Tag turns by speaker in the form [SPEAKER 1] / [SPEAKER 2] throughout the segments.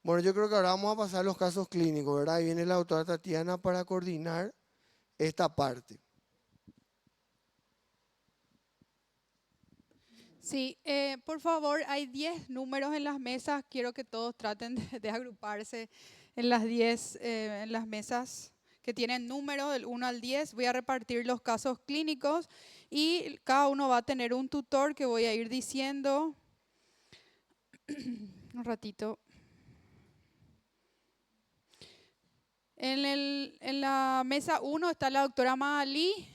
[SPEAKER 1] Bueno, yo creo que ahora vamos a pasar a los casos clínicos, ¿verdad? Ahí viene la doctora Tatiana para coordinar esta parte.
[SPEAKER 2] Sí, por favor, hay 10 números en las mesas. Quiero que todos traten de agruparse en las 10, en las mesas que tienen números del 1 al 10. Voy a repartir los casos clínicos y cada uno va a tener un tutor que voy a ir diciendo un ratito. En la mesa 1 está la doctora Magalí,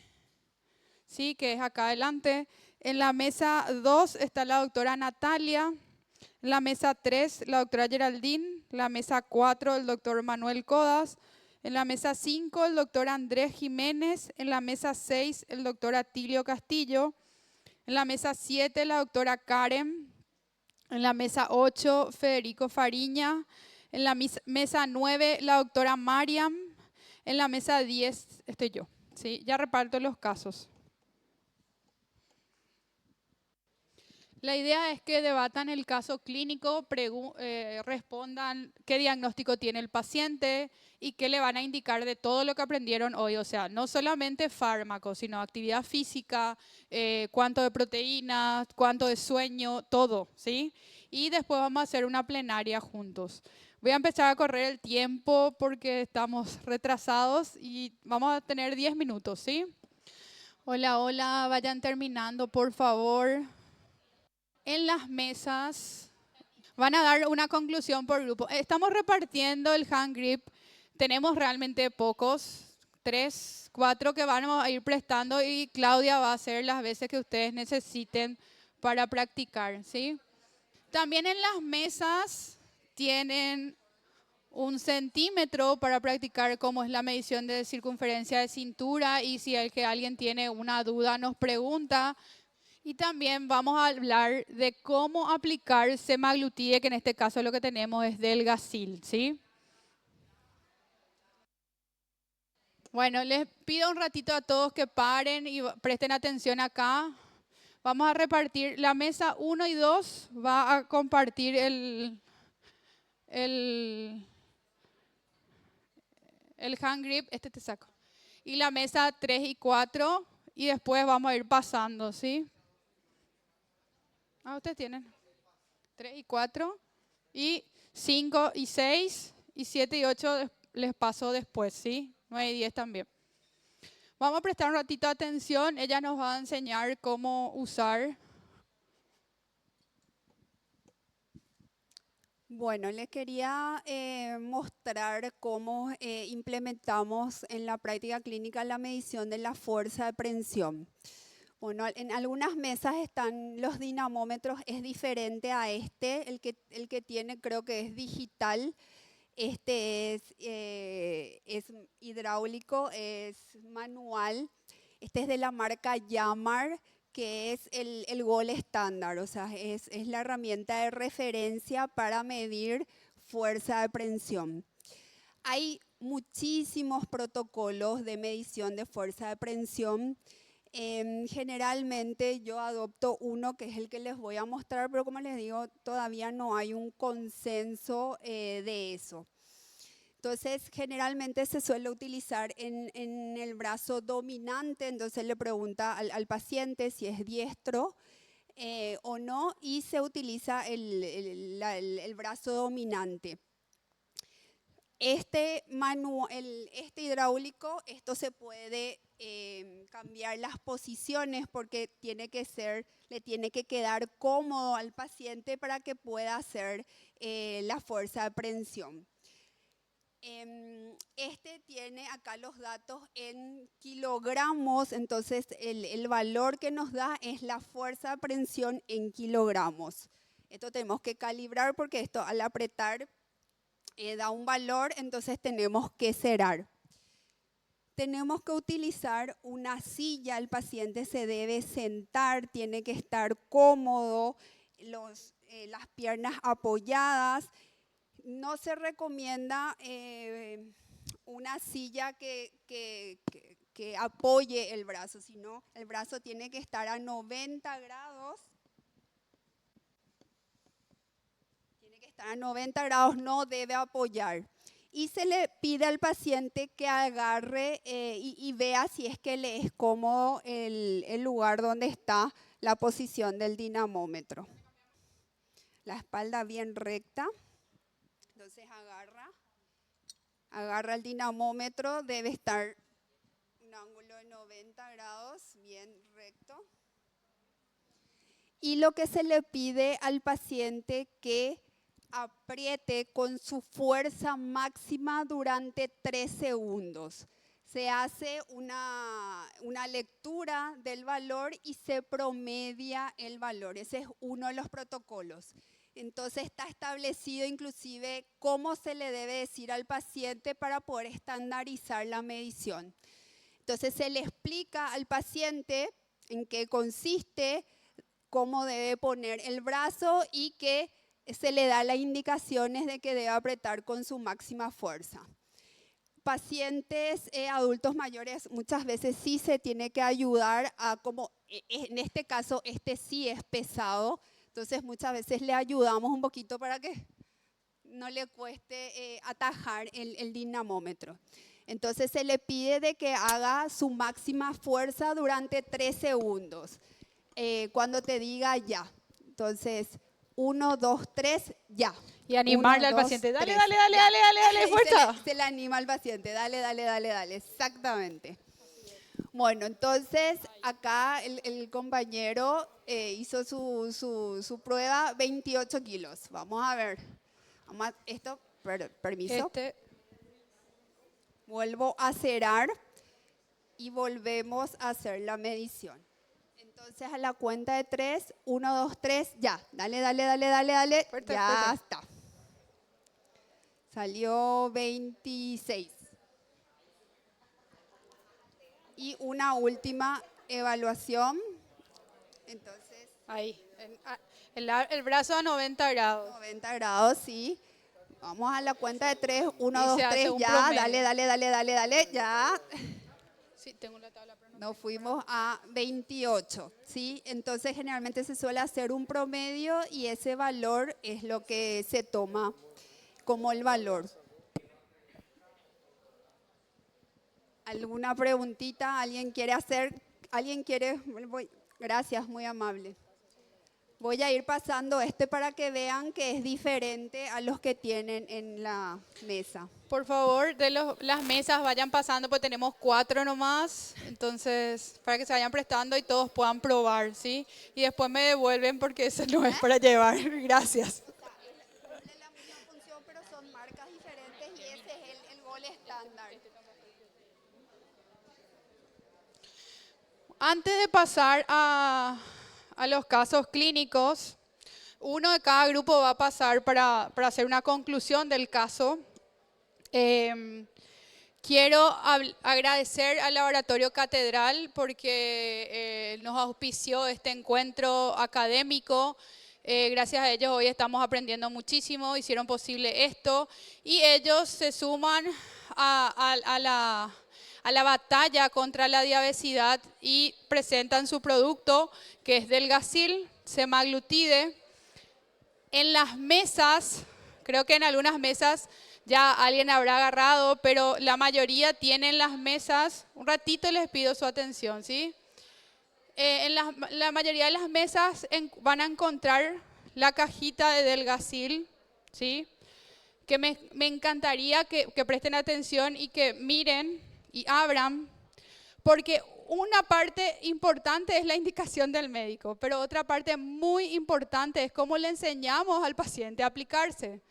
[SPEAKER 2] sí, que es acá adelante. En la mesa 2 está la doctora Natalia. En la mesa 3, la doctora Geraldine. La mesa 4, el doctor Manuel Codas. En la mesa 5, el doctor Andrés Jiménez. En la mesa 6, el doctor Atilio Castillo. En la mesa 7, la doctora Karen. En la mesa 8, Federico Fariña. En la mesa 9, la doctora Mariam. En la mesa 10 estoy yo. ¿Sí? Ya reparto los casos. La idea es que debatan el caso clínico, respondan qué diagnóstico tiene el paciente y qué le van a indicar de todo lo que aprendieron hoy. O sea, no solamente fármacos, sino actividad física, cuánto de proteínas, cuánto de sueño, todo, ¿sí? Y después vamos a hacer una plenaria juntos. Voy a empezar a correr el tiempo porque estamos retrasados y vamos a tener 10 minutos, ¿sí? Hola, hola, vayan terminando, por favor. En las mesas van a dar una conclusión por grupo. Estamos repartiendo el hand grip. Tenemos realmente pocos, 3, 4 que vamos a ir prestando y Claudia va a hacer las veces que ustedes necesiten para practicar, ¿sí? También en las mesas tienen un centímetro para practicar cómo es la medición de circunferencia de cintura y si el que alguien tiene una duda nos pregunta. Y también vamos a hablar de cómo aplicar semaglutide, que en este caso lo que tenemos es Delgacil, ¿sí? Bueno, les pido un ratito a todos que paren y presten atención acá. Vamos a repartir, la mesa 1 y 2 va a compartir el, el hand grip, este te saco. Y la mesa 3 y 4 y después vamos a ir pasando, ¿sí? Ah, ustedes tienen 3 y 4 y 5 y 6 y 7 y 8 les paso después, ¿sí? 9 y 10 también. Vamos a prestar un ratito de atención, ella nos va a enseñar cómo usar.
[SPEAKER 3] Bueno, les quería mostrar cómo implementamos en la práctica clínica la medición de la fuerza de prensión. Bueno, en algunas mesas están los dinamómetros, es diferente a este, el que tiene creo que es digital, este es hidráulico, es manual, este es de la marca Yamar, que es el gol estándar, o sea, es la herramienta de referencia para medir fuerza de prensión. Hay muchísimos protocolos de medición de fuerza de prensión. Generalmente yo adopto uno que es el que les voy a mostrar, pero como les digo, todavía no hay un consenso de eso. Entonces, generalmente se suele utilizar en el brazo dominante, entonces le pregunta al paciente si es diestro o no y se utiliza el brazo dominante. Este hidráulico, esto se puede cambiar las posiciones porque le tiene que quedar cómodo al paciente para que pueda hacer la fuerza de prensión. Este tiene acá los datos en kilogramos, entonces el valor que nos da es la fuerza de prensión en kilogramos. Esto tenemos que calibrar porque esto al apretar da un valor, entonces tenemos que cerar. Tenemos que utilizar una silla, el paciente se debe sentar, tiene que estar cómodo, las piernas apoyadas. No se recomienda una silla que apoye el brazo, sino el brazo tiene que estar a 90 grados. Tiene que estar a 90 grados, no debe apoyar. Y se le pide al paciente que agarre y vea si es que le es cómodo el lugar donde está la posición del dinamómetro. La espalda bien recta. Entonces agarra el dinamómetro, debe estar un ángulo de 90 grados, bien recto. Y lo que se le pide al paciente que apriete con su fuerza máxima durante 3 segundos. Se hace una lectura del valor y se promedia el valor. Ese es uno de los protocolos. Entonces está establecido inclusive cómo se le debe decir al paciente para poder estandarizar la medición. Entonces se le explica al paciente en qué consiste, cómo debe poner el brazo y que se le da las indicaciones de que debe apretar con su máxima fuerza. Pacientes adultos mayores muchas veces sí se tiene que ayudar a, como en este caso este sí es pesado, entonces muchas veces le ayudamos un poquito para que no le cueste atajar el dinamómetro. Entonces se le pide de que haga su máxima fuerza durante 3 segundos. Cuando te diga ya. Entonces, 1, 2, 3, ya.
[SPEAKER 2] Y animarle
[SPEAKER 3] 1,
[SPEAKER 2] al
[SPEAKER 3] 2,
[SPEAKER 2] paciente, dale,
[SPEAKER 3] 3,
[SPEAKER 2] dale, dale,
[SPEAKER 3] ya.
[SPEAKER 2] dale, dale, dale, fuerza.
[SPEAKER 3] Se le anima al paciente, dale, dale, dale, dale, exactamente. Bueno, entonces acá el compañero hizo su prueba, 28 kilos. Vamos a ver. Esto, permiso. Vuelvo a cerrar y volvemos a hacer la medición. Entonces a la cuenta de 3, 1, 2, 3, ya. Dale, dale, dale, dale, dale.
[SPEAKER 2] Fuerte,
[SPEAKER 3] ya
[SPEAKER 2] fuerte.
[SPEAKER 3] está. Salió 26. Y una última evaluación. Entonces,
[SPEAKER 2] ahí, el brazo a 90 grados.
[SPEAKER 3] 90 grados, sí. Vamos a la cuenta de 3, 1,
[SPEAKER 2] Y
[SPEAKER 3] 2,
[SPEAKER 2] se hace
[SPEAKER 3] 3,
[SPEAKER 2] un
[SPEAKER 3] ya.
[SPEAKER 2] promedio.
[SPEAKER 3] Dale, dale, dale, dale, dale, ya.
[SPEAKER 2] Sí, tengo la tabla, pero no.
[SPEAKER 3] Nos fuimos a 28, ¿sí? Entonces generalmente se suele hacer un promedio y ese valor es lo que se toma como el valor. ¿Alguna preguntita? ¿Alguien quiere hacer? ¿Alguien quiere? Gracias, muy amable. Voy a ir pasando para que vean que es diferente a los que tienen en la mesa.
[SPEAKER 2] Por favor, de las mesas vayan pasando, porque tenemos 4 nomás. Entonces, para que se vayan prestando y todos puedan probar, ¿sí? Y después me devuelven porque eso no es para llevar. Gracias.
[SPEAKER 3] Es la misma función, pero son marcas diferentes y ese es el gol estándar.
[SPEAKER 2] Antes de pasar a los casos clínicos, uno de cada grupo va a pasar para hacer una conclusión del caso. Quiero agradecer al Laboratorio Catedral porque nos auspició este encuentro académico. Gracias a ellos hoy estamos aprendiendo muchísimo, hicieron posible esto y ellos se suman a la batalla contra la diabesidad y presentan su producto que es Delgasil, semaglutide. En las mesas, creo que en algunas mesas ya alguien habrá agarrado, pero la mayoría tienen las mesas. Un ratito les pido su atención, ¿sí? En la mayoría de las mesas van a encontrar la cajita de Delgasil, ¿sí? Que me encantaría que presten atención y que miren y abran, porque una parte importante es la indicación del médico, pero otra parte muy importante es cómo le enseñamos al paciente a aplicarse.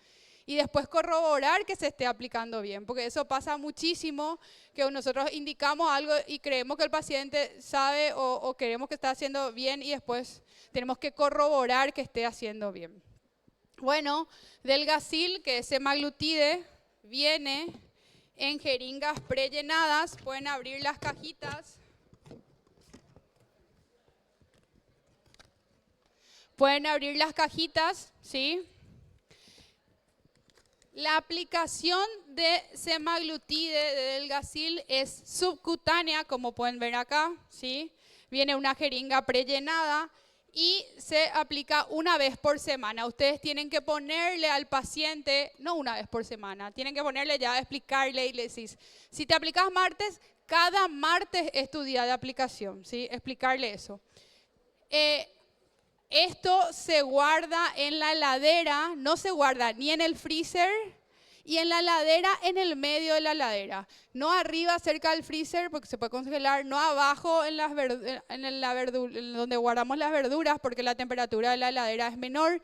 [SPEAKER 2] Y después corroborar que se esté aplicando bien, porque eso pasa muchísimo, que nosotros indicamos algo y creemos que el paciente sabe o queremos que está haciendo bien y después tenemos que corroborar que esté haciendo bien. Bueno, Delgasil, que es semaglutide, viene en jeringas prellenadas, pueden abrir las cajitas. Pueden abrir las cajitas, ¿sí? La aplicación de semaglutide de Delgasil es subcutánea, como pueden ver acá, ¿sí? Viene una jeringa prellenada y se aplica una vez por semana. Ustedes tienen que ponerle al paciente, no una vez por semana, tienen que ponerle ya, explicarle y le decís, si te aplicas martes, cada martes es tu día de aplicación, ¿sí? Explicarle eso. Esto se guarda en la heladera, no se guarda ni en el freezer, y en la heladera, en el medio de la heladera. No arriba cerca del freezer porque se puede congelar, no abajo en donde guardamos las verduras porque la temperatura de la heladera es menor,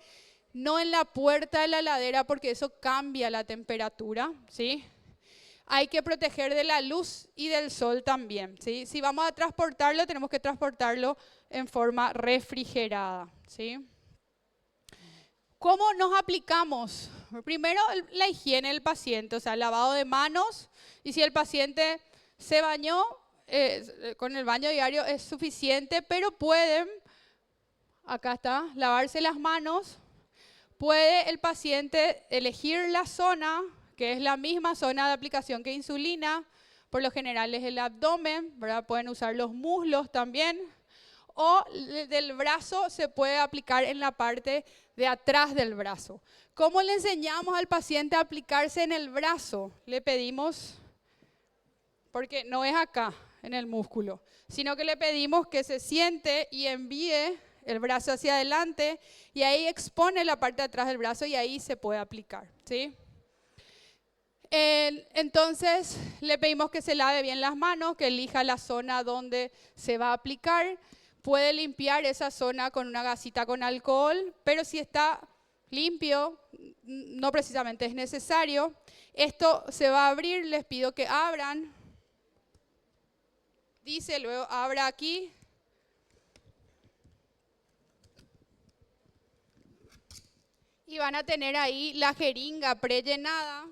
[SPEAKER 2] no en la puerta de la heladera porque eso cambia la temperatura, ¿sí? Hay que proteger de la luz y del sol también, ¿sí? Si vamos a transportarlo, tenemos que transportarlo en forma refrigerada, ¿sí? ¿Cómo nos aplicamos? Primero, la higiene del paciente, o sea, lavado de manos. Y si el paciente se bañó, con el baño diario es suficiente, pero pueden, acá está, lavarse las manos. Puede el paciente elegir la zona, que es la misma zona de aplicación que insulina. Por lo general es el abdomen, ¿verdad? Pueden usar los muslos también. O del brazo se puede aplicar en la parte de atrás del brazo. ¿Cómo le enseñamos al paciente a aplicarse en el brazo? Le pedimos, porque no es acá, en el músculo, sino que le pedimos que se siente y envíe el brazo hacia adelante y ahí expone la parte de atrás del brazo y ahí se puede aplicar, ¿sí? Entonces le pedimos que se lave bien las manos, que elija la zona donde se va a aplicar. Puede limpiar esa zona con una gasita con alcohol, pero si está limpio, no precisamente es necesario. Esto se va a abrir, les pido que abran. Dice, luego abra aquí. Y van a tener ahí la jeringa prellenada.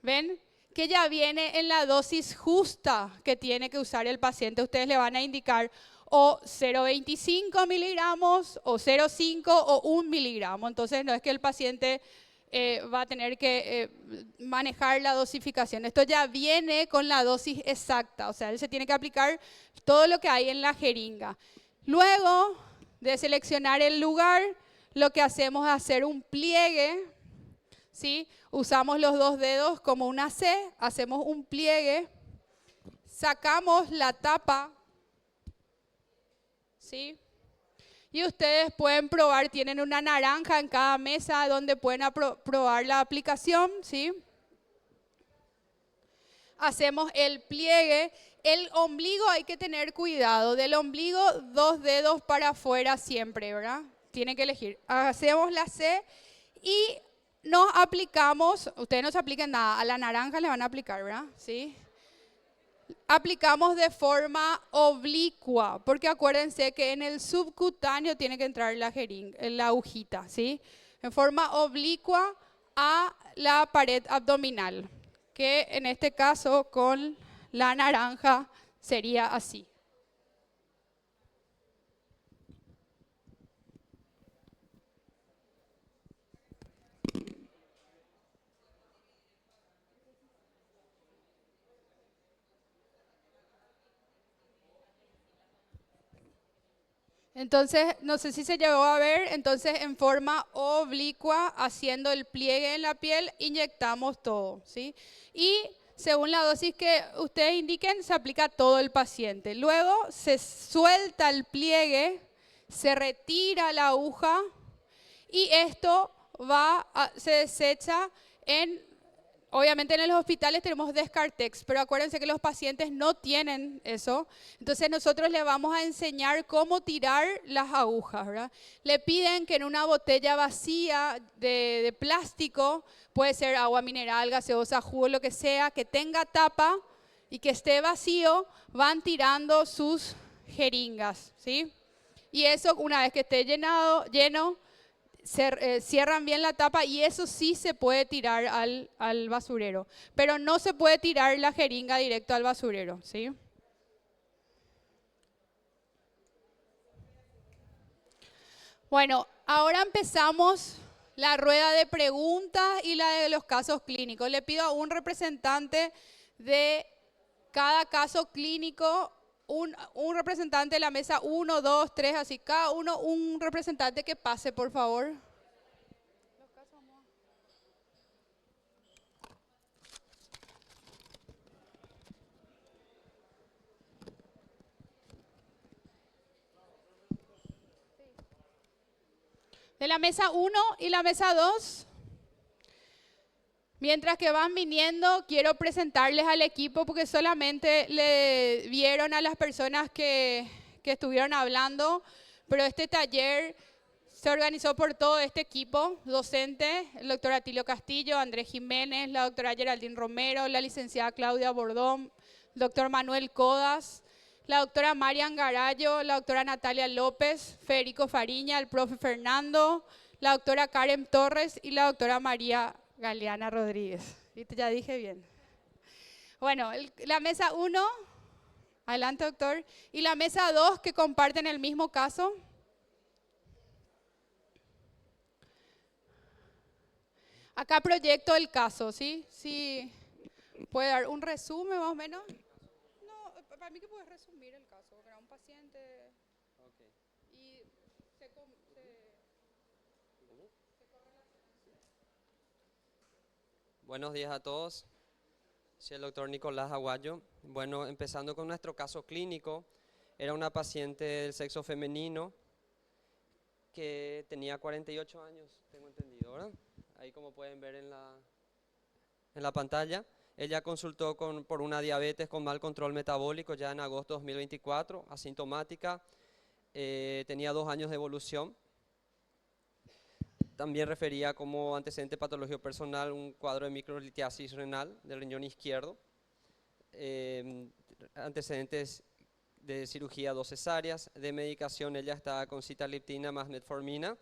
[SPEAKER 2] ¿Ven? Que ya viene en la dosis justa que tiene que usar el paciente. Ustedes le van a indicar o 0,25 miligramos, o 0,5 o 1 miligramo. Entonces no es que el paciente va a tener que manejar la dosificación. Esto ya viene con la dosis exacta. O sea, él se tiene que aplicar todo lo que hay en la jeringa. Luego de seleccionar el lugar, lo que hacemos es hacer un pliegue, ¿sí? Usamos los dos dedos como una C, hacemos un pliegue, sacamos la tapa, ¿sí? Y ustedes pueden probar, tienen una naranja en cada mesa donde pueden probar la aplicación, ¿sí? Hacemos el pliegue. El ombligo hay que tener cuidado. Del ombligo, 2 dedos para afuera siempre, ¿verdad? Tienen que elegir. Hacemos la C y nos aplicamos, ustedes no se apliquen nada, a la naranja le van a aplicar, ¿verdad? ¿Sí? Aplicamos de forma oblicua, porque acuérdense que en el subcutáneo tiene que entrar la jeringa, la agujita, ¿sí? En forma oblicua a la pared abdominal, que en este caso con la naranja sería así. Entonces, no sé si se llegó a ver, entonces en forma oblicua, haciendo el pliegue en la piel, inyectamos todo, ¿sí? Y según la dosis que ustedes indiquen, se aplica a todo el paciente. Luego se suelta el pliegue, se retira la aguja y esto se desecha obviamente en los hospitales tenemos Descartex, pero acuérdense que los pacientes no tienen eso. Entonces nosotros les vamos a enseñar cómo tirar las agujas, ¿verdad? Le piden que en una botella vacía de plástico, puede ser agua mineral, gaseosa, jugo, lo que sea, que tenga tapa y que esté vacío, van tirando sus jeringas, ¿sí? Y eso una vez que esté lleno, cierran bien la tapa y eso sí se puede tirar al basurero, pero no se puede tirar la jeringa directo al basurero, ¿sí? Bueno, ahora empezamos la rueda de preguntas y la de los casos clínicos. Le pido a un representante de cada caso clínico un representante de la mesa 1, 2, 3, así, cada uno un representante que pase, por favor. De la mesa 1 y la mesa 2. Mientras que van viniendo, quiero presentarles al equipo porque solamente le vieron a las personas que estuvieron hablando, pero este taller se organizó por todo este equipo docente, el doctor Atilio Castillo, Andrés Jiménez, la doctora Geraldine Romero, la licenciada Claudia Bordón, el doctor Manuel Codas, la doctora Marian Garallo, la doctora Natalia López, Federico Fariña, el profe Fernando, la doctora Karen Torres y la doctora María Galeana Rodríguez. ¿Viste? Ya dije bien. Bueno, la mesa 1, adelante doctor, y la mesa 2 que comparten el mismo caso. Acá proyecto el caso, ¿sí? Sí. ¿Puede dar un resumen más o menos? No, para mí que puedes resumir el caso, porque era un paciente y
[SPEAKER 4] Buenos días a todos. Soy el doctor Nicolás Aguayo. Bueno, empezando con nuestro caso clínico, era una paciente del sexo femenino que tenía 48 años, tengo entendido, ¿verdad? Ahí como pueden ver en la pantalla. Ella consultó por una diabetes con mal control metabólico ya en agosto de 2024, asintomática, tenía 2 años de evolución. También refería como antecedente patológico personal un cuadro de microlitiasis renal del riñón izquierdo, antecedentes de cirugía 2 cesáreas, de medicación ella estaba con citaliptina más metformina,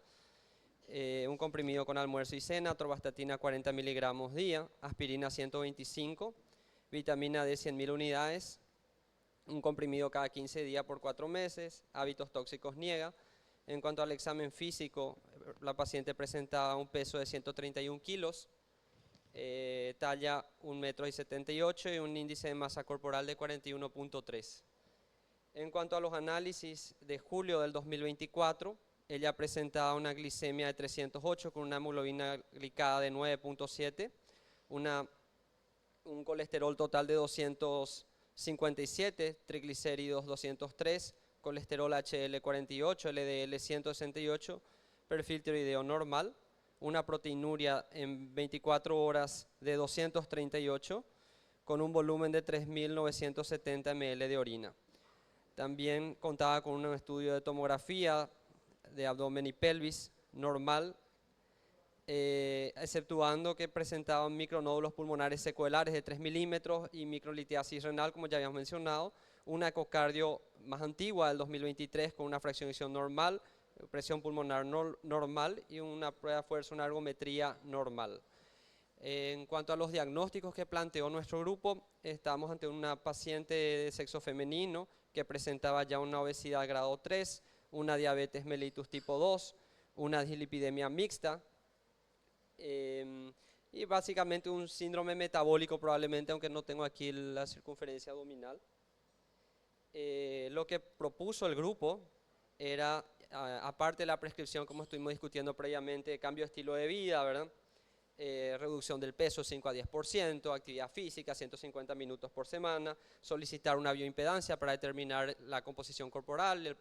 [SPEAKER 4] un comprimido con almuerzo y cena, atorvastatina 40 miligramos día, aspirina 125, vitamina D 100.000 unidades, un comprimido cada 15 días por 4 meses, hábitos tóxicos niega. En cuanto al examen físico, la paciente presentaba un peso de 131 kilos, talla 1,78 m y un índice de masa corporal de 41.3. En cuanto a los análisis de julio del 2024, ella presentaba una glicemia de 308 con una hemoglobina glicada de 9.7, un colesterol total de 257, triglicéridos 203, colesterol HDL 48, LDL 168, perfil tiroideo normal, una proteinuria en 24 horas de 238, con un volumen de 3.970 ml de orina. También contaba con un estudio de tomografía de abdomen y pelvis normal, exceptuando que presentaban micronódulos pulmonares secuelares de 3 milímetros y microlitiasis renal, como ya habíamos mencionado, una ecocardio más antigua del 2023 con una fracción de eyección normal, presión pulmonar normal y una prueba de fuerza, una ergometría normal. En cuanto a los diagnósticos que planteó nuestro grupo, estamos ante una paciente de sexo femenino que presentaba ya una obesidad grado 3, una diabetes mellitus tipo 2, una dislipidemia mixta y básicamente un síndrome metabólico probablemente, aunque no tengo aquí la circunferencia abdominal. Lo que propuso el grupo era, aparte de la prescripción como estuvimos discutiendo previamente, cambio de estilo de vida, ¿verdad? Reducción del peso 5 a 10%, actividad física 150 minutos por semana, solicitar una bioimpedancia para determinar la composición corporal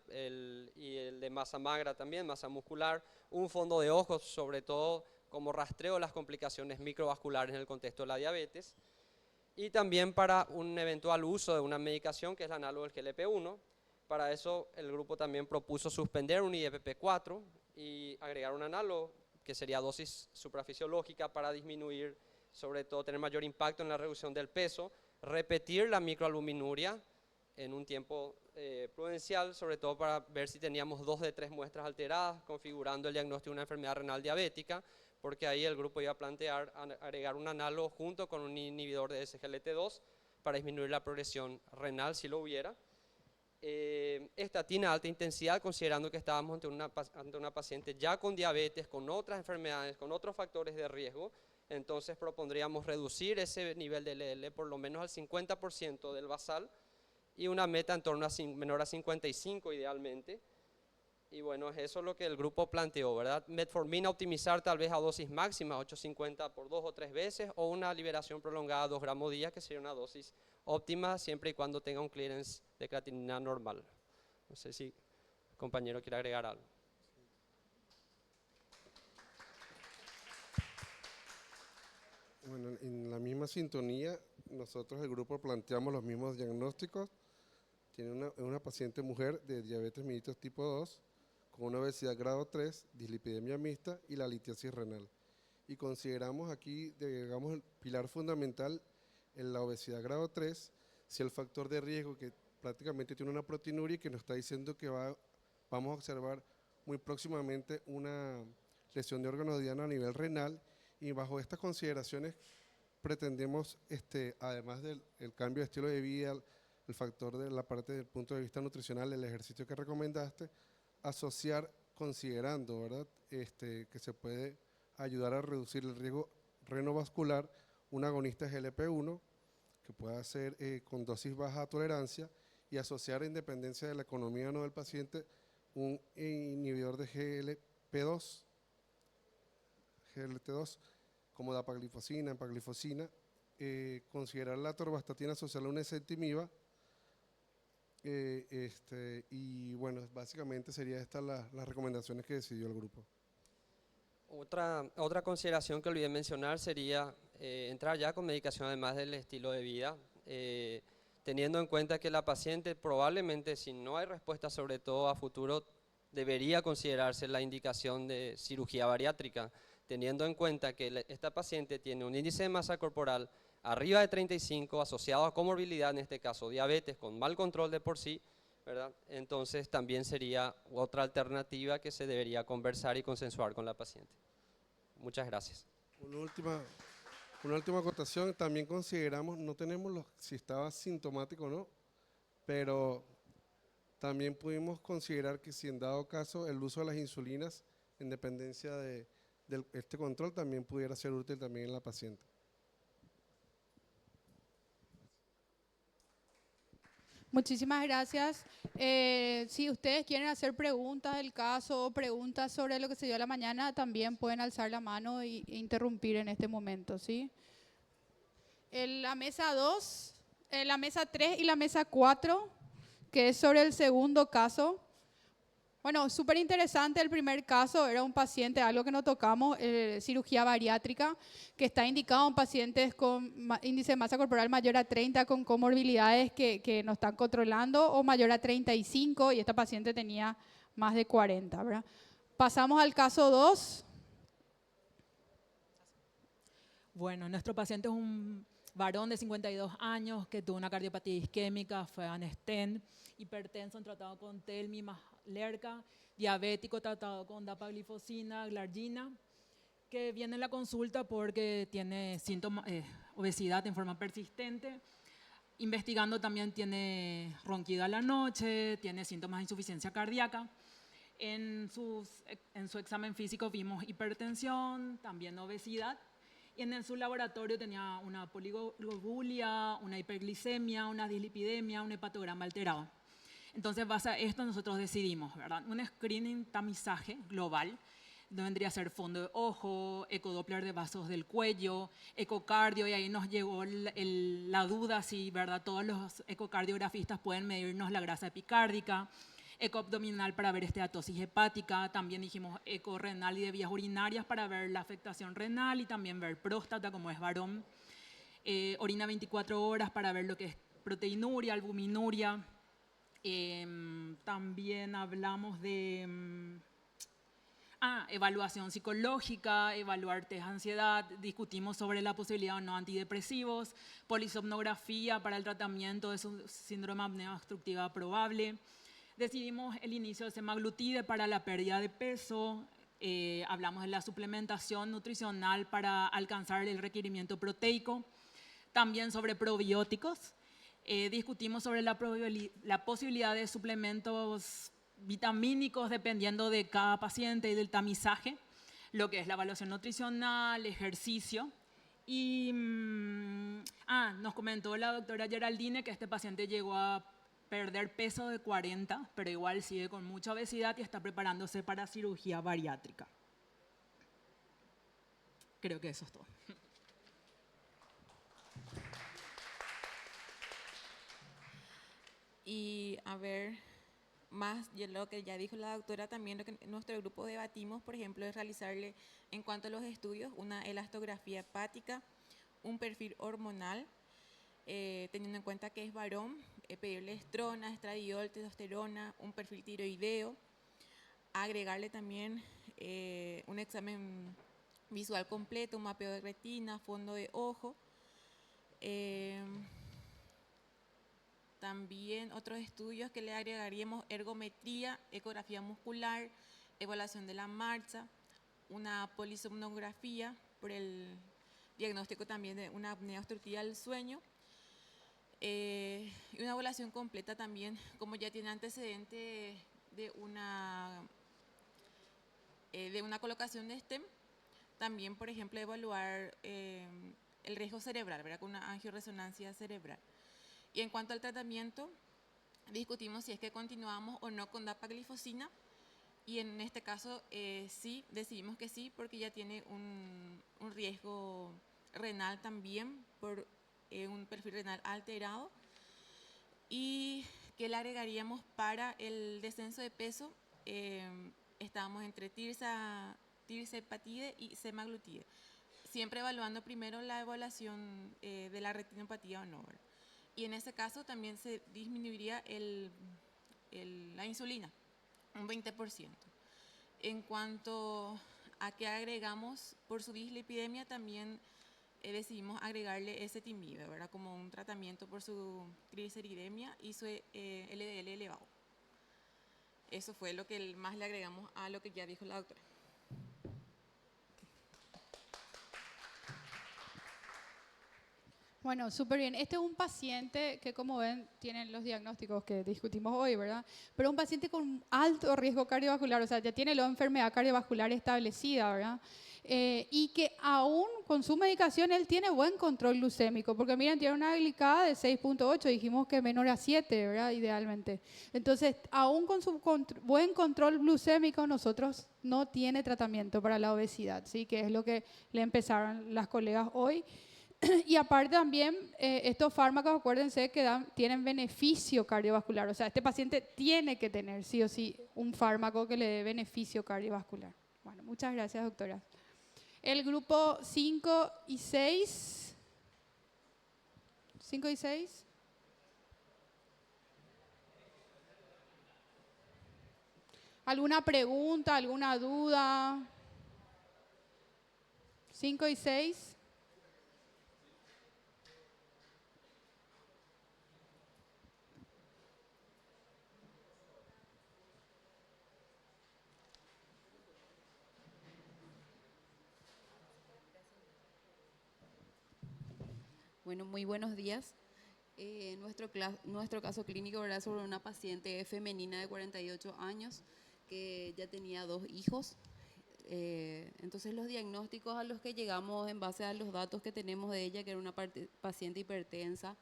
[SPEAKER 4] y el de masa magra también, masa muscular, un fondo de ojos sobre todo como rastreo de las complicaciones microvasculares en el contexto de la diabetes, y también para un eventual uso de una medicación que es el análogo del GLP-1. Para eso el grupo también propuso suspender un IFP4 y agregar un análogo que sería dosis suprafisiológica para disminuir, sobre todo tener mayor impacto en la reducción del peso, repetir la microalbuminuria en un tiempo prudencial, sobre todo para ver si teníamos 2 de 3 muestras alteradas, configurando el diagnóstico de una enfermedad renal diabética, porque ahí el grupo iba a plantear agregar un análogo junto con un inhibidor de SGLT2 para disminuir la progresión renal si lo hubiera. Estatina alta intensidad, considerando que estábamos ante una paciente ya con diabetes, con otras enfermedades, con otros factores de riesgo, entonces propondríamos reducir ese nivel de LDL por lo menos al 50% del basal y una meta en torno a menor a 55 idealmente. Y bueno, es eso lo que el grupo planteó, ¿verdad? Metformina optimizar tal vez a dosis máxima, 850 por 2 o 3 veces, o una liberación prolongada, 2 gramos día, que sería una dosis óptima siempre y cuando tenga un clearance de creatinina normal. No sé si el compañero quiere agregar algo.
[SPEAKER 5] Bueno, en la misma sintonía, nosotros el grupo planteamos los mismos diagnósticos. Tiene una paciente mujer de diabetes mellitus tipo 2, con una obesidad grado 3, dislipidemia mixta y la litiasis renal. Y consideramos aquí, digamos, el pilar fundamental en la obesidad grado 3, si el factor de riesgo que prácticamente tiene una proteinuria y que nos está diciendo que vamos a observar muy próximamente una lesión de órgano diana a nivel renal, y bajo estas consideraciones pretendemos, además del cambio de estilo de vida, el factor de la parte del punto de vista nutricional, el ejercicio que recomendaste, asociar, considerando, ¿verdad?, que se puede ayudar a reducir el riesgo renovascular, un agonista GLP-1, que pueda ser con dosis baja tolerancia, y asociar, en dependencia de la economía o no del paciente, un inhibidor de GLT2, como dapaglifosina, empaglifosina, considerar la atorvastatina, asociarla a una ezetimiba, y bueno, básicamente serían estas las recomendaciones que decidió el grupo.
[SPEAKER 4] Otra consideración que olvidé mencionar sería entrar ya con medicación además del estilo de vida, teniendo en cuenta que la paciente probablemente, si no hay respuesta, sobre todo a futuro, debería considerarse la indicación de cirugía bariátrica, teniendo en cuenta que esta paciente tiene un índice de masa corporal arriba de 35, asociado a comorbilidad, en este caso diabetes, con mal control de por sí, ¿verdad? Entonces también sería otra alternativa que se debería conversar y consensuar con la paciente. Muchas gracias.
[SPEAKER 5] Una última acotación, también consideramos, no tenemos si estaba sintomático o no, pero también pudimos considerar que si en dado caso el uso de las insulinas, en dependencia de este control, también pudiera ser útil también en la paciente.
[SPEAKER 2] Muchísimas gracias. Si ustedes quieren hacer preguntas del caso o preguntas sobre lo que se dio a la mañana, también pueden alzar la mano e interrumpir en este momento, ¿sí? En la mesa 2, la mesa 3 y la mesa 4, que es sobre el segundo caso. Bueno, súper interesante el primer caso, era un paciente, algo que no tocamos, cirugía bariátrica, que está indicado en pacientes con índice de masa corporal mayor a 30 con comorbilidades que no están controlando, o mayor a 35, y esta paciente tenía más de 40, ¿verdad? Pasamos al caso 2.
[SPEAKER 6] Bueno, nuestro paciente es un varón de 52 años que tuvo una cardiopatía isquémica, fue a stent, hipertenso, tratado con Telmi más Lerca, diabético, tratado con dapaglifosina, glargina, que viene en la consulta porque tiene síntomas, obesidad en forma persistente. Investigando también tiene ronquido a la noche, tiene síntomas de insuficiencia cardíaca. En su examen físico vimos hipertensión, también obesidad. Y en su laboratorio tenía una poliglobulia, una hiperglicemia, una dislipidemia, un hepatograma alterado. Entonces, base a esto nosotros decidimos, ¿verdad?, un screening tamizaje global, donde vendría a ser fondo de ojo, ecodoppler de vasos del cuello, ecocardio, y ahí nos llegó la duda si, ¿verdad?, todos los ecocardiografistas pueden medirnos la grasa epicárdica, ecoabdominal para ver esteatosis hepática, también dijimos ecorrenal y de vías urinarias para ver la afectación renal y también ver próstata como es varón, orina 24 horas para ver lo que es proteinuria, albuminuria. También hablamos de evaluación psicológica, evaluar test de ansiedad, discutimos sobre la posibilidad o no antidepresivos, polisomnografía para el tratamiento de su síndrome de apnea obstructiva probable. Decidimos el inicio de semaglutide para la pérdida de peso, hablamos de la suplementación nutricional para alcanzar el requerimiento proteico, también sobre probióticos. Discutimos sobre la posibilidad de suplementos vitamínicos dependiendo de cada paciente y del tamizaje, lo que es la evaluación nutricional, ejercicio. Y nos comentó la doctora Geraldine que este paciente llegó a perder peso de 40, pero igual sigue con mucha obesidad y está preparándose para cirugía bariátrica. Creo que eso es todo.
[SPEAKER 7] Y a ver, más de lo que ya dijo la doctora, también lo que nuestro grupo debatimos, por ejemplo, es realizarle en cuanto a los estudios una elastografía hepática, un perfil hormonal, teniendo en cuenta que es varón, pedirle estrona, estradiol, testosterona, un perfil tiroideo, agregarle también un examen visual completo, un mapeo de retina, fondo de ojo. También otros estudios que le agregaríamos: ergometría, ecografía muscular, evaluación de la marcha, una polisomnografía por el diagnóstico también de una apnea obstructiva del sueño, y una evaluación completa también, como ya tiene antecedente de una colocación de stem, también, por ejemplo, evaluar el riesgo cerebral, ¿verdad?, con una angioresonancia cerebral. Y en cuanto al tratamiento, discutimos si es que continuamos o no con dapaglifosina, y en este caso sí, decidimos que sí, porque ya tiene un riesgo renal también por un perfil renal alterado. Y que le agregaríamos para el descenso de peso, estábamos entre tirzepatide y semaglutide, siempre evaluando primero la evaluación de la retinopatía o no, ¿verdad? Y en ese caso también se disminuiría la insulina, un 20%. En cuanto a que agregamos por su dislipidemia, también decidimos agregarle ezetimibe, ¿verdad?, como un tratamiento por su trigliceridemia y su LDL elevado. Eso fue lo que más le agregamos a lo que ya dijo la doctora.
[SPEAKER 2] Bueno, súper bien. Este es un paciente que, como ven, tiene los diagnósticos que discutimos hoy, ¿verdad? Pero un paciente con alto riesgo cardiovascular, o sea, ya tiene la enfermedad cardiovascular establecida, ¿verdad? Y que aún con su medicación él tiene buen control glucémico, porque miren, tiene una glicada de 6.8, dijimos que menor a 7, ¿verdad? Idealmente. Entonces, aún con su buen control glucémico, nosotros no tiene tratamiento para la obesidad, ¿sí? Que es lo que le empezaron las colegas hoy. Y aparte también, estos fármacos, acuérdense que tienen beneficio cardiovascular. O sea, este paciente tiene que tener sí o sí un fármaco que le dé beneficio cardiovascular. Bueno, muchas gracias, doctora. El grupo 5 y 6. 5 y 6. ¿Alguna pregunta, alguna duda? 5 y 6.
[SPEAKER 8] Bueno, muy buenos días. Nuestro caso clínico era sobre una paciente femenina de 48 años que ya tenía 2 hijos. Entonces los diagnósticos a los que llegamos en base a los datos que tenemos de ella, que era una paciente hipertensa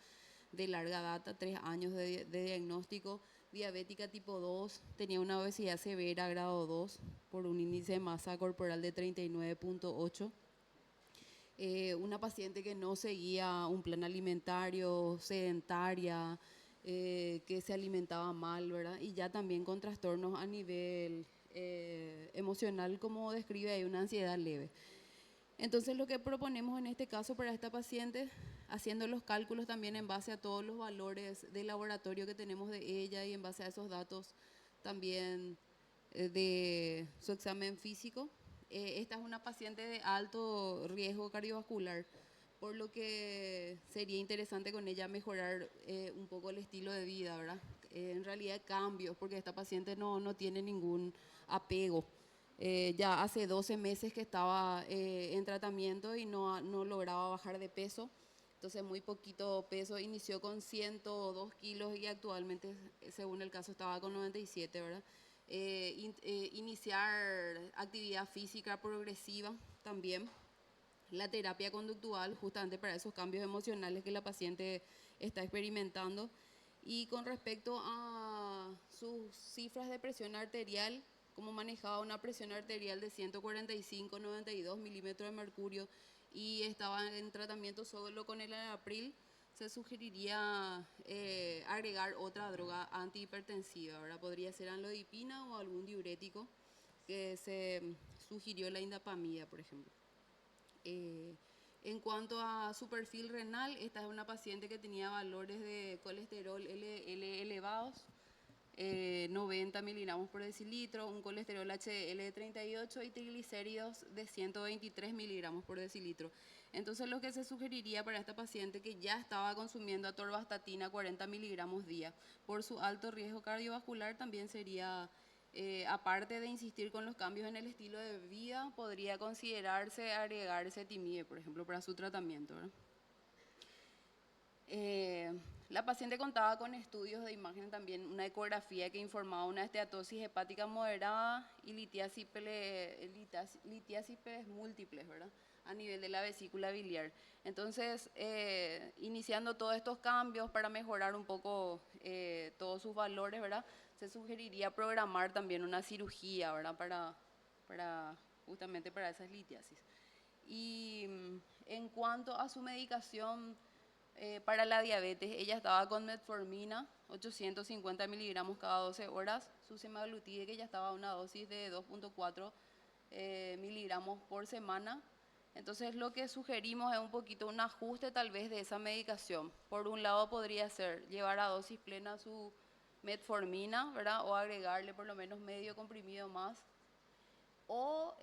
[SPEAKER 8] de larga data, 3 años de diagnóstico, diabética tipo 2, tenía una obesidad severa grado 2 por un índice de masa corporal de 39.8. Una paciente que no seguía un plan alimentario, sedentaria, que se alimentaba mal, ¿verdad? Y ya también con trastornos a nivel emocional, como describe ahí, una ansiedad leve. Entonces lo que proponemos en este caso para esta paciente, haciendo los cálculos también en base a todos los valores de laboratorio que tenemos de ella y en base a esos datos también de su examen físico, esta es una paciente de alto riesgo cardiovascular, por lo que sería interesante con ella mejorar un poco el estilo de vida, ¿verdad? En realidad cambios, porque esta paciente no tiene ningún apego. Ya hace 12 meses que estaba en tratamiento y no lograba bajar de peso. Entonces muy poquito peso, inició con 102 kilos y actualmente, según el caso, estaba con 97, ¿verdad? Iniciar actividad física progresiva también, la terapia conductual justamente para esos cambios emocionales que la paciente está experimentando, Y con respecto a sus cifras de presión arterial, como manejaba una presión arterial de 145/92 milímetros de mercurio y estaba en tratamiento solo con el enalapril, se sugeriría agregar otra droga antihipertensiva, ¿verdad? Podría ser amlodipina o algún diurético, que se sugirió la indapamida, por ejemplo. En cuanto a su perfil renal, esta es una paciente que tenía valores de colesterol LDL elevados, 90 miligramos por decilitro, un colesterol HDL de 38 y triglicéridos de 123 miligramos por decilitro. Entonces lo que se sugeriría para esta paciente que ya estaba consumiendo atorvastatina 40 miligramos día, por su alto riesgo cardiovascular también sería, aparte de insistir con los cambios en el estilo de vida, podría considerarse agregarse timide, por ejemplo, para su tratamiento, ¿verdad? La paciente contaba con estudios de imagen también, una ecografía que informaba una esteatosis hepática moderada y litiasis múltiples, ¿verdad?, a nivel de la vesícula biliar. Entonces, iniciando todos estos cambios para mejorar un poco todos sus valores, ¿verdad?, se sugeriría programar también una cirugía, ¿verdad?, justamente para esas litiasis. Y en cuanto a su medicación para la diabetes, ella estaba con metformina, 850 miligramos cada 12 horas, su semaglutide, que ya estaba a una dosis de 2.4 miligramos por semana. Entonces lo que sugerimos es un poquito un ajuste tal vez de esa medicación. Por un lado podría ser llevar a dosis plena su metformina, ¿verdad?, o agregarle por lo menos medio comprimido más, o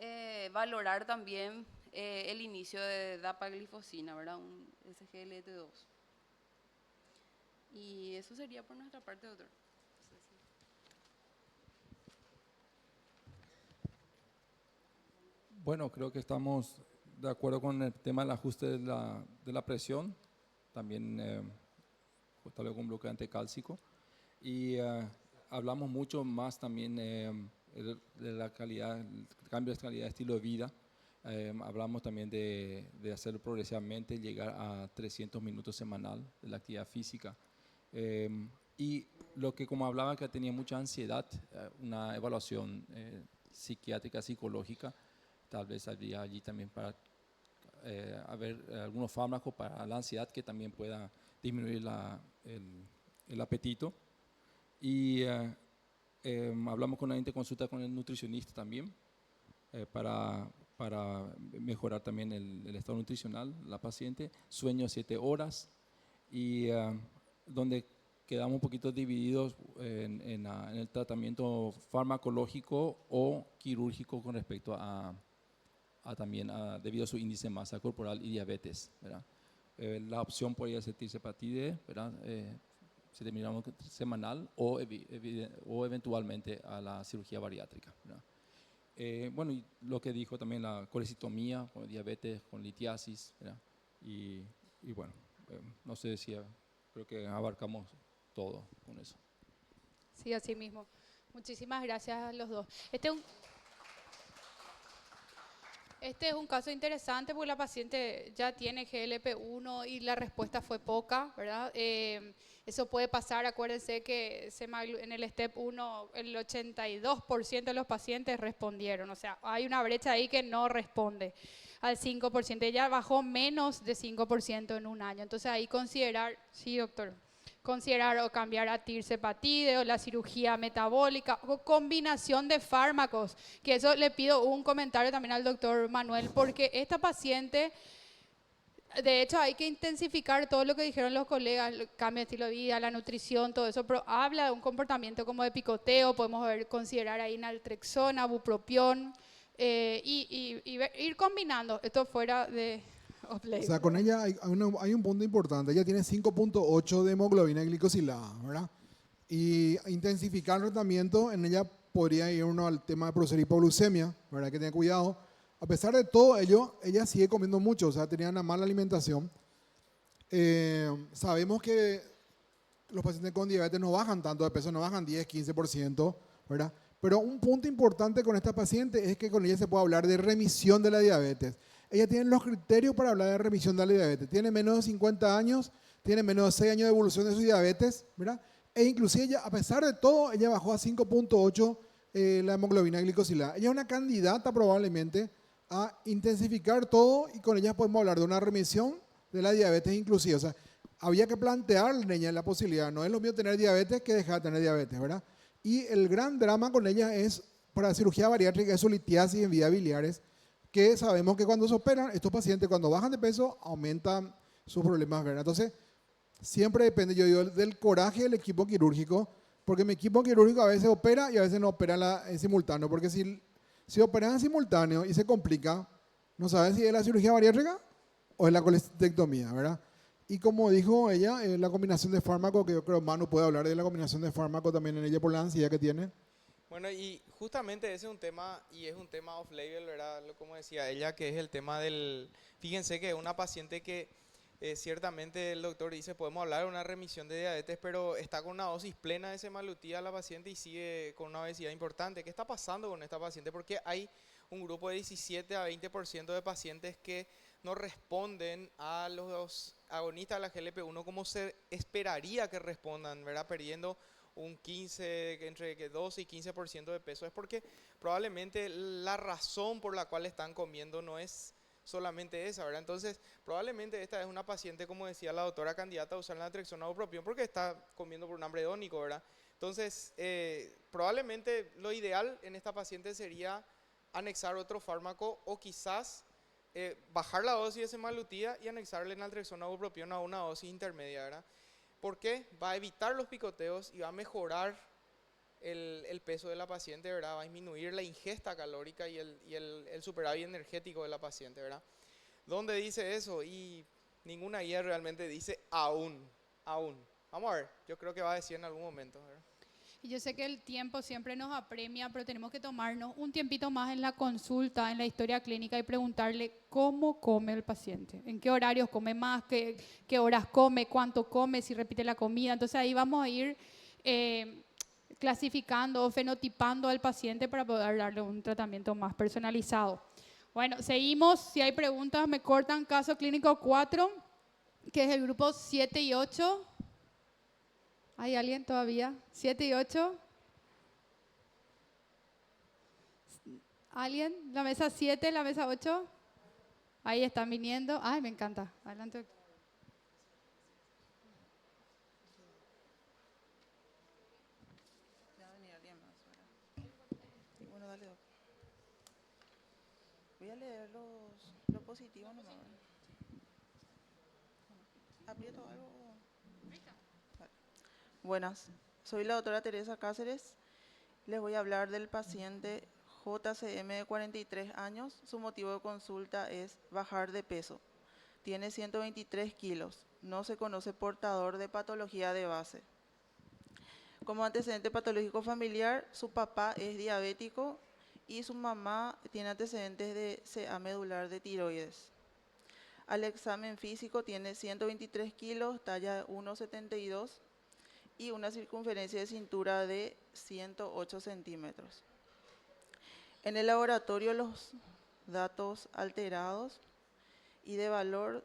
[SPEAKER 8] valorar también el inicio de dapaglifosina, ¿verdad?, un SGLT2. Y eso sería por nuestra parte, doctor.
[SPEAKER 9] Bueno, creo que estamos de acuerdo con el tema del ajuste de la presión, también tal vez con bloqueante cálcico. Y hablamos mucho más también de la calidad, el cambio de calidad de estilo de vida. Hablamos también de hacerlo progresivamente, llegar a 300 minutos semanal de la actividad física. Y lo que, como hablaba, que tenía mucha ansiedad, una evaluación psiquiátrica, psicológica, tal vez habría allí también para haber algunos fármacos para la ansiedad que también pueda disminuir el apetito. Y hablamos con la interconsulta con el nutricionista también para mejorar también el estado nutricional de la paciente, sueño 7 horas y donde quedamos un poquito divididos en el tratamiento farmacológico o quirúrgico con respecto a también debido a su índice de masa corporal y diabetes, ¿verdad? La opción podría ser tirzepatide, ¿verdad? Si terminamos semanal o eventualmente a la cirugía bariátrica, ¿verdad? Bueno, y lo que dijo también la colecitomía, con diabetes, con litiasis, ¿verdad? Y bueno, no sé si creo que abarcamos todo con eso.
[SPEAKER 2] Sí, así mismo. Muchísimas gracias a los dos. Este es un caso interesante porque la paciente ya tiene GLP-1 y la respuesta fue poca, ¿verdad? Eso puede pasar, acuérdense que en el STEP 1 el 82% de los pacientes respondieron, o sea, hay una brecha ahí que no responde al 5%, ella bajó menos de 5% en un año, entonces ahí considerar, sí doctor, considerar o cambiar a tirzepatide o la cirugía metabólica o combinación de fármacos, que eso le pido un comentario también al doctor Manuel, porque esta paciente, de hecho hay que intensificar todo lo que dijeron los colegas, el cambio de estilo de vida, la nutrición, todo eso, pero habla de un comportamiento como de picoteo, podemos considerar ahí naltrexona, bupropión, y ir combinando, esto fuera de...
[SPEAKER 10] O sea, con ella hay un punto importante. Ella tiene 5.8 de hemoglobina glicosilada, ¿verdad? Y intensificar el tratamiento en ella podría ir uno al tema de producir hipoglucemia, ¿verdad? Que tener cuidado. A pesar de todo ello, ella sigue comiendo mucho, o sea, tenía una mala alimentación. Sabemos que los pacientes con diabetes no bajan tanto de peso, no bajan 10, 15%, ¿verdad? Pero un punto importante con esta paciente es que con ella se puede hablar de remisión de la diabetes. Ella tiene los criterios para hablar de remisión de la diabetes. Tiene menos de 50 años, tiene menos de 6 años de evolución de su diabetes, ¿verdad? E inclusive ella, a pesar de todo, ella bajó a 5.8 la hemoglobina glicosilada. Ella es una candidata probablemente a intensificar todo y con ella podemos hablar de una remisión de la diabetes inclusive. O sea, había que plantearle a ella la posibilidad. No es lo mismo tener diabetes que dejar de tener diabetes, ¿verdad? Y el gran drama con ella es, para cirugía bariátrica, es su litiasis en vías biliares, que sabemos que cuando se operan, estos pacientes cuando bajan de peso, aumentan sus problemas, ¿verdad? Entonces, siempre depende, yo digo, del coraje del equipo quirúrgico, porque mi equipo quirúrgico a veces opera y a veces no opera en simultáneo, porque si operan en simultáneo y se complica, no saben si es la cirugía bariátrica o es la colestectomía, ¿verdad? Y como dijo ella, la combinación de fármacos, que yo creo Manu puede hablar de la combinación de fármacos también en ella por la ansiedad que tiene.
[SPEAKER 11] Bueno, y justamente ese es un tema, y es un tema off-label, ¿verdad? Como decía ella, que es el tema del... Fíjense que es una paciente que ciertamente el doctor dice, podemos hablar de una remisión de diabetes, pero está con una dosis plena de semaglutida la paciente y sigue con una obesidad importante. ¿Qué está pasando con esta paciente? Porque hay un grupo de 17 a 20% de pacientes que no responden a los agonistas de la GLP-1 como se esperaría que respondan, ¿verdad? Perdiendo un 15, entre 12 y 15% de peso. Es porque probablemente la razón por la cual están comiendo no es solamente esa, ¿verdad? Entonces, probablemente esta es una paciente, como decía la doctora candidata a usar la naltrexona o bupropión porque está comiendo por un hambre hedónico, ¿verdad? Entonces, probablemente lo ideal en esta paciente sería anexar otro fármaco o quizás bajar la dosis de semaglutida y anexarle naltrexona o bupropión a una dosis intermedia, ¿verdad? ¿Por qué? Va a evitar los picoteos y va a mejorar el peso de la paciente, ¿verdad? Va a disminuir la ingesta calórica y el superávit energético de la paciente, ¿verdad? ¿Dónde dice eso? Y ninguna guía realmente dice aún. Vamos a ver, yo creo que va a decir en algún momento, ¿verdad?
[SPEAKER 2] Y yo sé que el tiempo siempre nos apremia, pero tenemos que tomarnos un tiempito más en la consulta, en la historia clínica y preguntarle cómo come el paciente, en qué horarios come más, qué horas come, cuánto come, si repite la comida. Entonces ahí vamos a ir clasificando o fenotipando al paciente para poder darle un tratamiento más personalizado. Bueno, seguimos. Si hay preguntas, me cortan. Caso clínico 4, que es el grupo 7 y 8. ¿Hay alguien todavía? 7 y 8. ¿Alguien? ¿La mesa 7, la mesa 8? Ahí están viniendo. Ay, me encanta. Adelante.
[SPEAKER 12] Bueno, dale, doctor. Voy a leer los positivos nomás. ¿Aprieto algo? Vale. Buenas, soy la doctora Teresa Cáceres. Les voy a hablar del paciente JCM de 43 años. Su motivo de consulta es bajar de peso. Tiene 123 kilos. No se conoce portador de patología de base. Como antecedente patológico familiar, su papá es diabético y su mamá tiene antecedentes de CA medular de tiroides. Al examen físico tiene 123 kilos, talla 1,72 y una circunferencia de cintura de 108 centímetros. En el laboratorio los datos alterados y de valor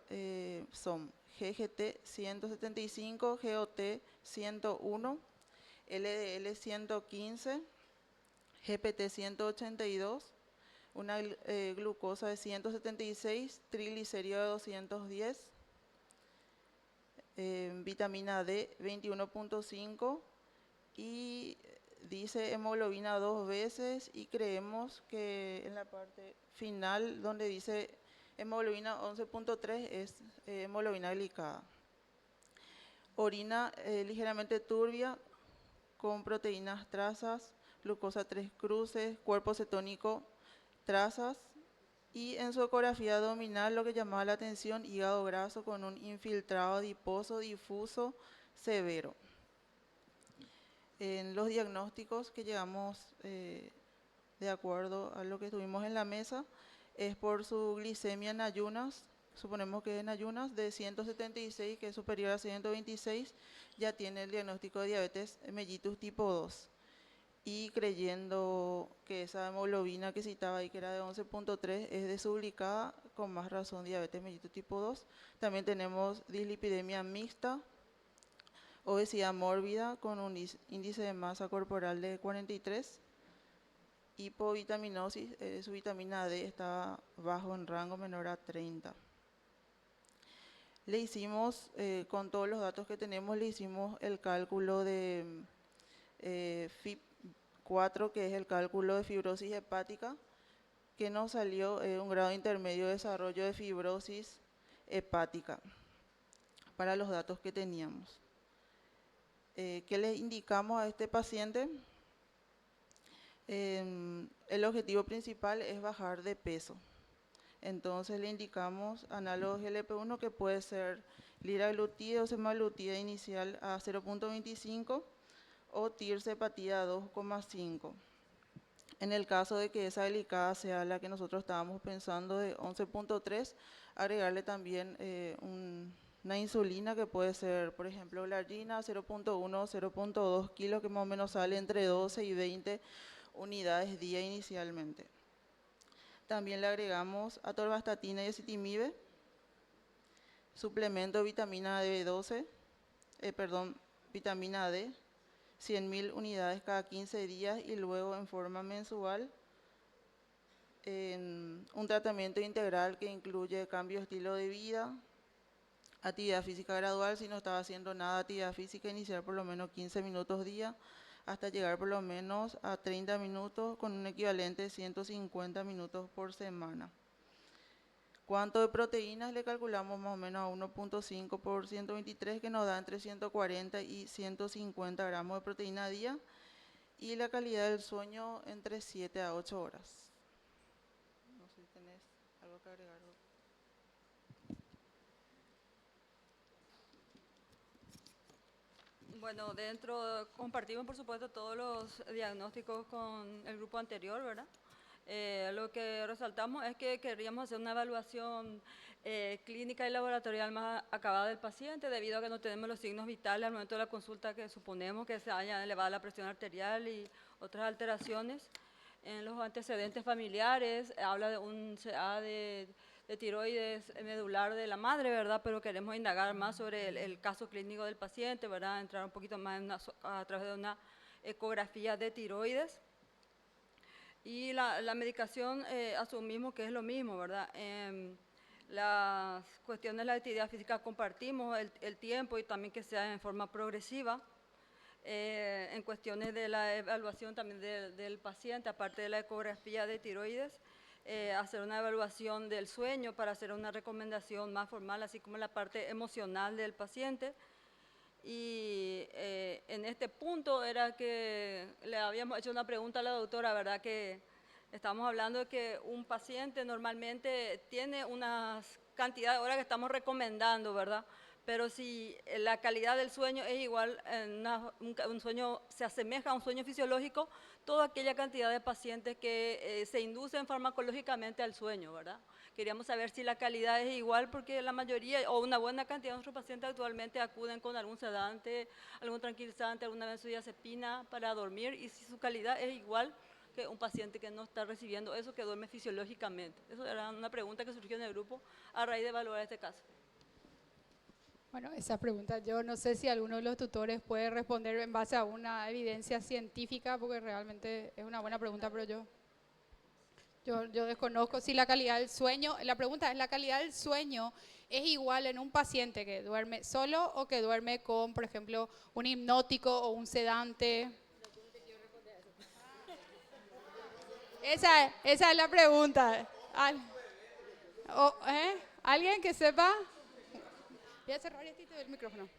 [SPEAKER 12] son GGT 175, GOT 101, LDL 115, GPT 182, una glucosa de 176, triglicérido de 210, vitamina D 21.5 y dice hemoglobina 2 veces y creemos que en la parte final donde dice hemoglobina 11.3 es hemoglobina glicada. Orina ligeramente turbia con proteínas trazas, glucosa 3 cruces, cuerpo cetónico trazas y en su ecografía abdominal lo que llamaba la atención, hígado graso con un infiltrado adiposo difuso severo. En los diagnósticos que llegamos de acuerdo a lo que tuvimos en la mesa es por su glicemia en ayunas, suponemos que en ayunas de 176 que es superior a 126 ya tiene el diagnóstico de diabetes mellitus tipo 2. y creyendo que esa hemoglobina que citaba ahí, que era de 11.3, es desubicada, con más razón diabetes mellitus tipo 2. También tenemos dislipidemia mixta, obesidad mórbida con un índice de masa corporal de 43, hipovitaminosis, su vitamina D está bajo en rango menor a 30. Le hicimos, con todos los datos que tenemos, le hicimos el cálculo de FIP4, que es el cálculo de fibrosis hepática, que nos salió un grado intermedio de desarrollo de fibrosis hepática para los datos que teníamos. ¿Qué le indicamos a este paciente? El objetivo principal es bajar de peso. Entonces le indicamos análogos GLP-1 que puede ser liraglutida o semaglutida inicial a 0.25 o tirzepatida a 2,5. En el caso de que esa glicada sea la que nosotros estábamos pensando de 11.3, agregarle también una insulina que puede ser, por ejemplo, glargina 0.1 o 0.2 kilos, que más o menos sale entre 12 y 20 unidades día inicialmente. También le agregamos atorvastatina y ezetimibe, suplemento de vitamina D12, vitamina D, 100.000 unidades cada 15 días y luego en forma mensual. Un tratamiento integral que incluye cambio de estilo de vida, actividad física gradual, si no estaba haciendo nada de actividad física, iniciar por lo menos 15 minutos día, hasta llegar por lo menos a 30 minutos con un equivalente de 150 minutos por semana. ¿Cuánto de proteínas? Le calculamos más o menos a 1.5 por 123, que nos da entre 140 y 150 gramos de proteína a día, y la calidad del sueño entre 7 a 8 horas. No sé si tenés algo que agregar.
[SPEAKER 13] Bueno, compartimos por supuesto todos los diagnósticos con el grupo anterior, ¿verdad? Lo que resaltamos es que querríamos hacer una evaluación clínica y laboratorial más acabada del paciente, debido a que no tenemos los signos vitales al momento de la consulta, que suponemos que se haya elevado la presión arterial y otras alteraciones. En los antecedentes familiares habla de un CA de tiroides medular de la madre, ¿verdad? Pero queremos indagar más sobre el caso clínico del paciente, ¿verdad? Entrar un poquito más a través de una ecografía de tiroides. Y la medicación asumimos que es lo mismo, ¿verdad? Las cuestiones de la actividad física compartimos el tiempo y también que sea en forma progresiva. En cuestiones de la evaluación también del paciente, aparte de la ecografía de tiroides, hacer una evaluación del sueño para hacer una recomendación más formal, así como la parte emocional del paciente. Y en este punto era que le habíamos hecho una pregunta a la doctora, ¿verdad? Que estamos hablando de que un paciente normalmente tiene unas cantidad de horas que estamos recomendando, ¿verdad? Pero si la calidad del sueño es igual, un sueño se asemeja a un sueño fisiológico, toda aquella cantidad de pacientes que se inducen farmacológicamente al sueño, ¿verdad? Queríamos saber si la calidad es igual, porque la mayoría o una buena cantidad de nuestros pacientes actualmente acuden con algún sedante, algún tranquilizante, alguna benzodiazepina para dormir, y si su calidad es igual que un paciente que no está recibiendo eso, que duerme fisiológicamente. Eso era una pregunta que surgió en el grupo a raíz de evaluar este caso.
[SPEAKER 2] Bueno, esa pregunta yo no sé si alguno de los tutores puede responder en base a una evidencia científica, porque realmente es una buena pregunta, pero yo desconozco si la calidad del sueño, la pregunta es, ¿la calidad del sueño es igual en un paciente que duerme solo o que duerme con, por ejemplo, un hipnótico o un sedante? Esa es la pregunta. ¿Alguien que sepa? Voy a cerrar el micrófono.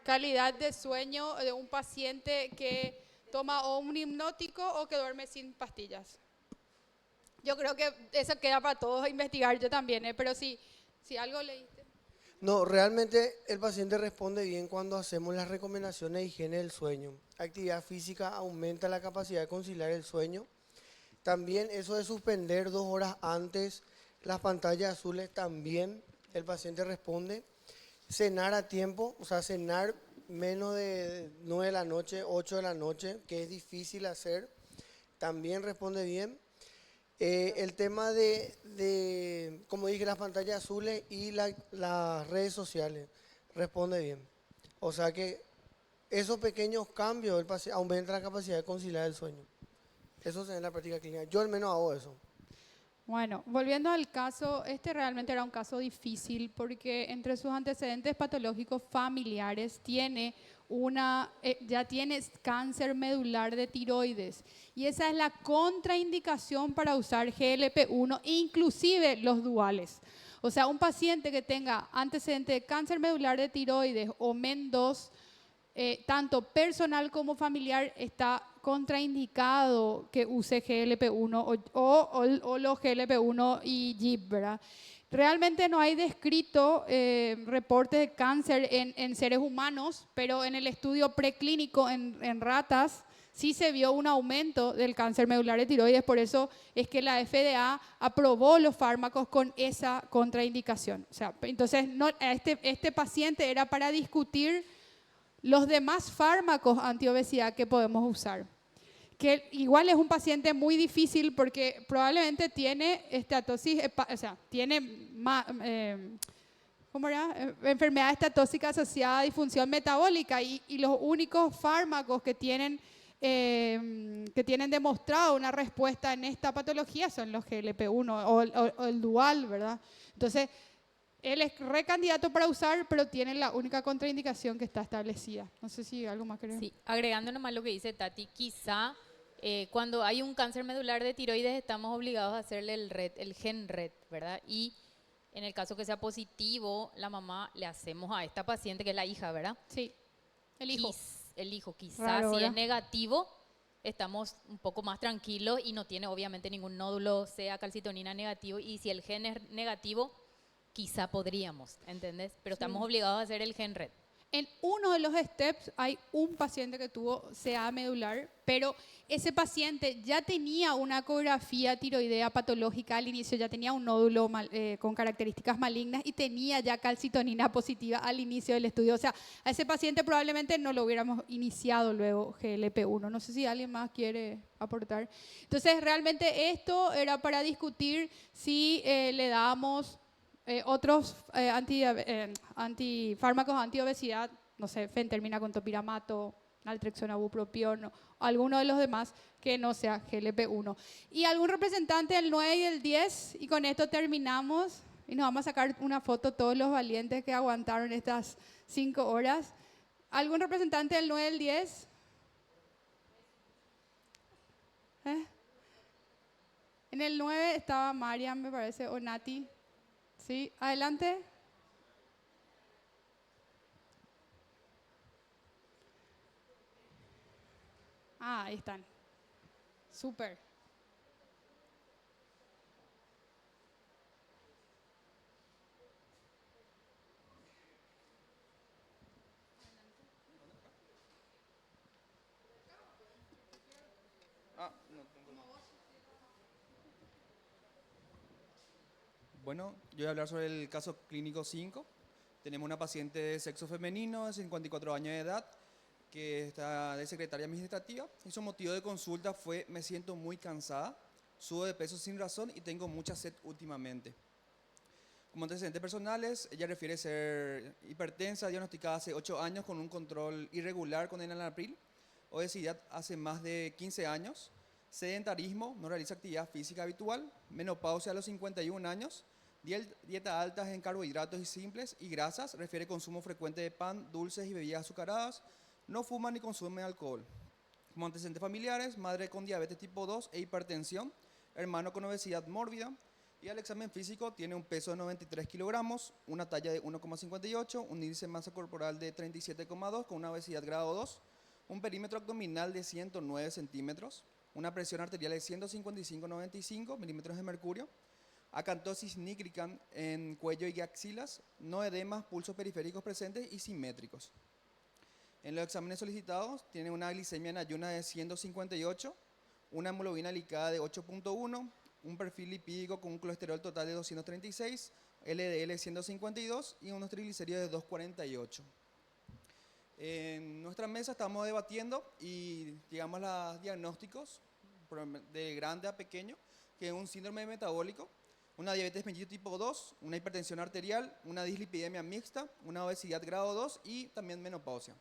[SPEAKER 2] Calidad de sueño de un paciente que toma o un hipnótico o que duerme sin pastillas. Yo creo que eso queda para todos investigar, yo también, pero si algo leíste.
[SPEAKER 1] No, realmente el paciente responde bien cuando hacemos las recomendaciones de higiene del sueño. Actividad física aumenta la capacidad de conciliar el sueño. También eso de suspender 2 horas antes las pantallas azules, también el paciente responde. Cenar a tiempo, o sea, cenar menos de 9 de la noche, 8 de la noche, que es difícil hacer, también responde bien. El tema como dije, las pantallas azules y las redes sociales, responde bien. O sea que esos pequeños cambios aumentan la capacidad de conciliar el sueño. Eso se ve en la práctica clínica. Yo al menos hago eso.
[SPEAKER 2] Bueno, volviendo al caso, este realmente era un caso difícil porque entre sus antecedentes patológicos familiares ya tiene cáncer medular de tiroides y esa es la contraindicación para usar GLP-1, inclusive los duales. O sea, un paciente que tenga antecedente de cáncer medular de tiroides o MEN2, tanto personal como familiar, está contraindicado que use GLP-1 o los GLP-1 y GIP, ¿verdad? Realmente no hay descrito reportes de cáncer en seres humanos, pero en el estudio preclínico en ratas sí se vio un aumento del cáncer medular de tiroides, por eso es que la FDA aprobó los fármacos con esa contraindicación. O sea, entonces este paciente era para discutir los demás fármacos antiobesidad que podemos usar. Que igual es un paciente muy difícil porque probablemente tiene estatosis, o sea, tiene enfermedad estatóxica asociada a disfunción metabólica y los únicos fármacos que tienen demostrado una respuesta en esta patología son los GLP-1 o el dual, ¿verdad? Entonces, él es recandidato para usar, pero tiene la única contraindicación que está establecida. No sé si algo más querés.
[SPEAKER 14] Sí, agregando nomás lo que dice Tati, quizá cuando hay un cáncer medular de tiroides estamos obligados a hacerle el gen RET, ¿verdad? Y en el caso que sea positivo, la mamá le hacemos a esta paciente, que es la hija, ¿verdad?
[SPEAKER 2] Sí, el hijo.
[SPEAKER 14] El hijo, quizá
[SPEAKER 2] Raro,
[SPEAKER 14] si
[SPEAKER 2] ¿verdad?
[SPEAKER 14] es negativo, estamos un poco más tranquilos y no tiene obviamente ningún nódulo, sea calcitonina negativo, y si el gen es negativo, quizá podríamos, ¿entendés? Pero estamos obligados a hacer el gen RET.
[SPEAKER 2] En uno de los steps hay un paciente que tuvo CA medular, pero ese paciente ya tenía una ecografía tiroidea patológica al inicio, ya tenía un nódulo con características malignas y tenía ya calcitonina positiva al inicio del estudio. O sea, a ese paciente probablemente no lo hubiéramos iniciado luego GLP-1. No sé si alguien más quiere aportar. Entonces, realmente esto era para discutir si le dábamos otros fármacos antiobesidad, no sé, fentermina con topiramato, naltrexona, bupropión, o alguno de los demás que no sea GLP-1. Y algún representante del 9 y del 10, y con esto terminamos, y nos vamos a sacar una foto todos los valientes que aguantaron estas 5 horas. ¿Algún representante del 9 y del 10? En el 9 estaba Mariam, me parece, o Nati. Sí, adelante. Ahí están. Súper.
[SPEAKER 15] Bueno, yo voy a hablar sobre el caso clínico 5. Tenemos una paciente de sexo femenino de 54 años de edad que está de secretaria administrativa y su motivo de consulta fue: me siento muy cansada, subo de peso sin razón y tengo mucha sed últimamente. Como antecedentes personales, ella refiere ser hipertensa, diagnosticada hace 8 años con un control irregular con enalapril, obesidad hace más de 15 años, sedentarismo, no realiza actividad física habitual, menopausia a los 51 años, dieta altas en carbohidratos y simples y grasas, refiere consumo frecuente de pan, dulces y bebidas azucaradas, no fuma ni consume alcohol. Como antecedentes familiares, madre con diabetes tipo 2 e hipertensión, hermano con obesidad mórbida, y al examen físico tiene un peso de 93 kilogramos, una talla de 1,58, un índice de masa corporal de 37,2 con una obesidad grado 2, un perímetro abdominal de 109 centímetros, una presión arterial de 155,95 milímetros de mercurio, acantosis nigricans en cuello y axilas, no edemas, pulsos periféricos presentes y simétricos. En los exámenes solicitados tiene una glicemia en ayunas de 158, una hemoglobina glicada de 8.1, un perfil lipídico con un colesterol total de 236, LDL 152 y unos triglicéridos de 248. En nuestra mesa estamos debatiendo y llegamos a los diagnósticos de grande a pequeño, que es un síndrome metabólico, una diabetes mellitus tipo 2, una hipertensión arterial, una dislipidemia mixta, una obesidad grado 2 y también menopausia.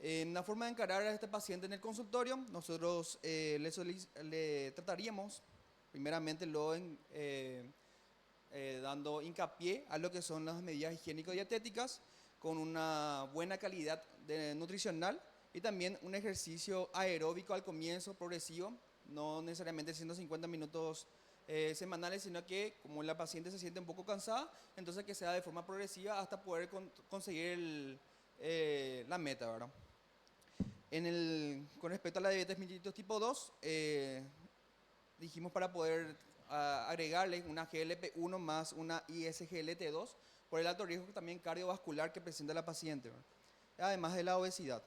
[SPEAKER 15] En la forma de encarar a este paciente en el consultorio, nosotros le trataríamos primeramente dando hincapié a lo que son las medidas higiénico-dietéticas con una buena calidad nutricional y también un ejercicio aeróbico al comienzo, progresivo, no necesariamente 150 minutos semanales, sino que como la paciente se siente un poco cansada, entonces que sea de forma progresiva hasta poder conseguir la meta, ¿verdad? Con respecto a la diabetes mellitus tipo 2, dijimos para poder agregarle una GLP-1 más una ISGLT2 por el alto riesgo también cardiovascular que presenta la paciente, ¿verdad? Además de la obesidad.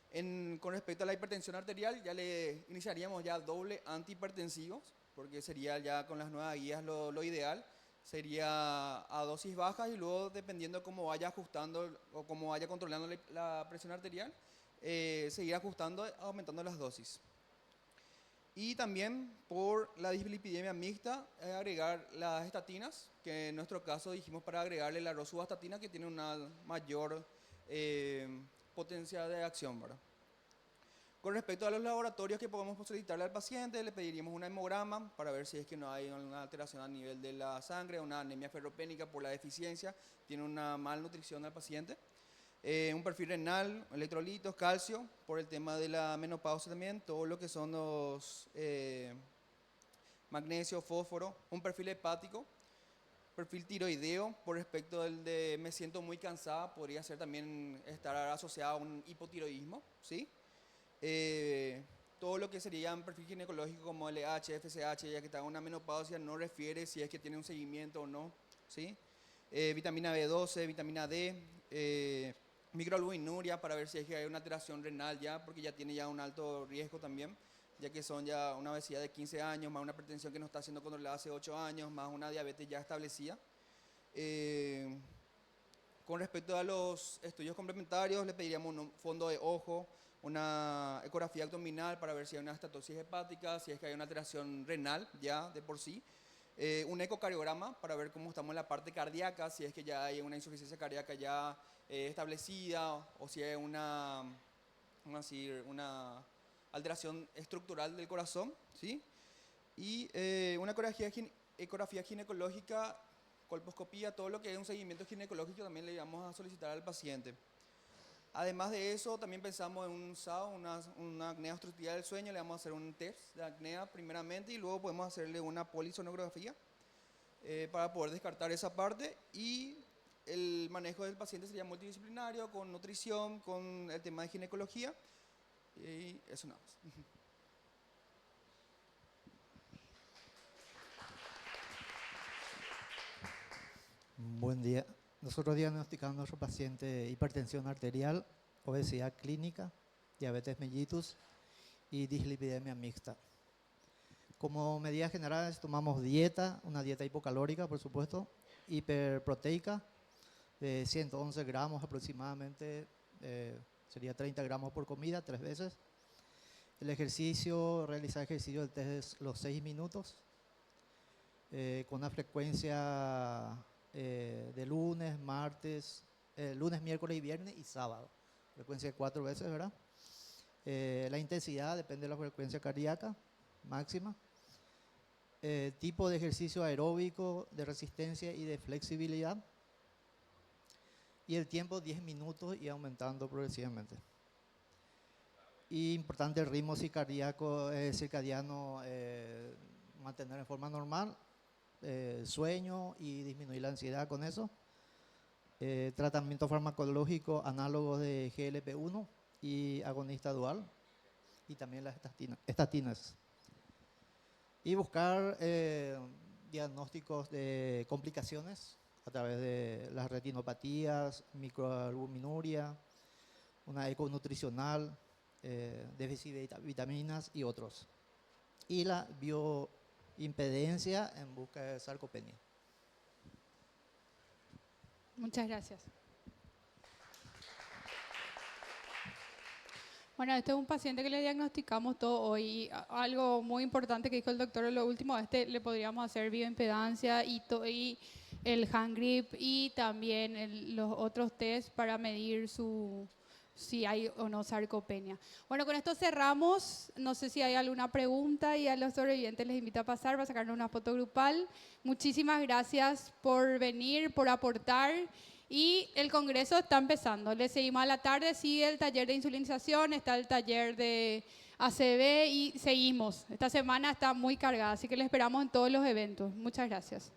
[SPEAKER 15] Con respecto a la hipertensión arterial, ya le iniciaríamos ya doble antihipertensivos, porque sería ya con las nuevas guías lo ideal. Sería a dosis bajas y luego dependiendo cómo vaya ajustando o cómo vaya controlando la presión arterial, seguir ajustando, aumentando las dosis. Y también por la dislipidemia mixta, agregar las estatinas, que en nuestro caso dijimos para agregarle la rosuvastatina, que tiene una mayor potencia de acción, ¿verdad? Con respecto a los laboratorios que podemos solicitarle al paciente, le pediríamos un hemograma para ver si es que no hay una alteración a nivel de la sangre, una anemia ferropénica por la deficiencia, tiene una malnutrición al paciente. Un perfil renal, electrolitos, calcio, por el tema de la menopausia también, todo lo que son los magnesio, fósforo, un perfil hepático, perfil tiroideo, por respecto del de me siento muy cansada, podría ser también estar asociado a un hipotiroidismo, ¿sí? Todo lo que sería un perfil ginecológico como LH, FSH, ya que está en una menopausia, no refiere si es que tiene un seguimiento o no, ¿sí? Vitamina B12, vitamina D, microalbuminuria para ver si es que hay una alteración renal ya, porque ya tiene ya un alto riesgo también, ya que son ya una obesidad de 15 años, más una hipertensión que no está siendo controlada hace 8 años, más una diabetes ya establecida. Con respecto a los estudios complementarios, le pediríamos un fondo de ojo, una ecografía abdominal para ver si hay una estatosis hepática, si es que hay una alteración renal ya de por sí. Un ecocardiograma para ver cómo estamos en la parte cardíaca, si es que ya hay una insuficiencia cardíaca ya establecida o si hay una alteración estructural del corazón, ¿sí? Y una ecografía ginecológica, colposcopía, todo lo que es un seguimiento ginecológico también le vamos a solicitar al paciente. Además de eso, también pensamos en un SAO, una apnea obstructiva del sueño, le vamos a hacer un test de apnea primeramente y luego podemos hacerle una polisonografía para poder descartar esa parte, y el manejo del paciente sería multidisciplinario, con nutrición, con el tema de ginecología, y eso nada más.
[SPEAKER 16] Buen día. Nosotros diagnosticamos a nuestro paciente hipertensión arterial, obesidad clínica, diabetes mellitus y dislipidemia mixta. Como medidas generales tomamos dieta, una dieta hipocalórica por supuesto, hiperproteica de 111 gramos aproximadamente, sería 30 gramos por comida, 3 veces. El ejercicio, realizar ejercicio del test los 6 minutos, con una frecuencia de lunes, martes, lunes, miércoles y viernes y sábado. Frecuencia 4 veces, ¿verdad? La intensidad depende de la frecuencia cardíaca máxima. Tipo de ejercicio aeróbico, de resistencia y de flexibilidad. Y el tiempo 10 minutos y aumentando progresivamente. Y importante el ritmo circadiano mantener en forma normal. Sueño y disminuir la ansiedad con eso. Tratamiento farmacológico análogo de GLP-1 y agonista dual, y también las estatinas. Y buscar diagnósticos de complicaciones a través de las retinopatías, microalbuminuria, una eco nutricional, déficit de vitaminas y otros. Y la bioimpedencia en busca de sarcopenia.
[SPEAKER 2] Muchas gracias. Bueno, este es un paciente que le diagnosticamos todo hoy. Y algo muy importante que dijo el doctor en lo último, a este le podríamos hacer bioimpedancia y el hand grip y también los otros test para medir si hay o no sarcopenia. Bueno, con esto cerramos. No sé si hay alguna pregunta y a los sobrevivientes les invito a pasar para sacarnos una foto grupal. Muchísimas gracias por venir, por aportar. Y el congreso está empezando. Le seguimos a la tarde, sigue el taller de insulinización, está el taller de ACV y seguimos. Esta semana está muy cargada, así que le esperamos en todos los eventos. Muchas gracias.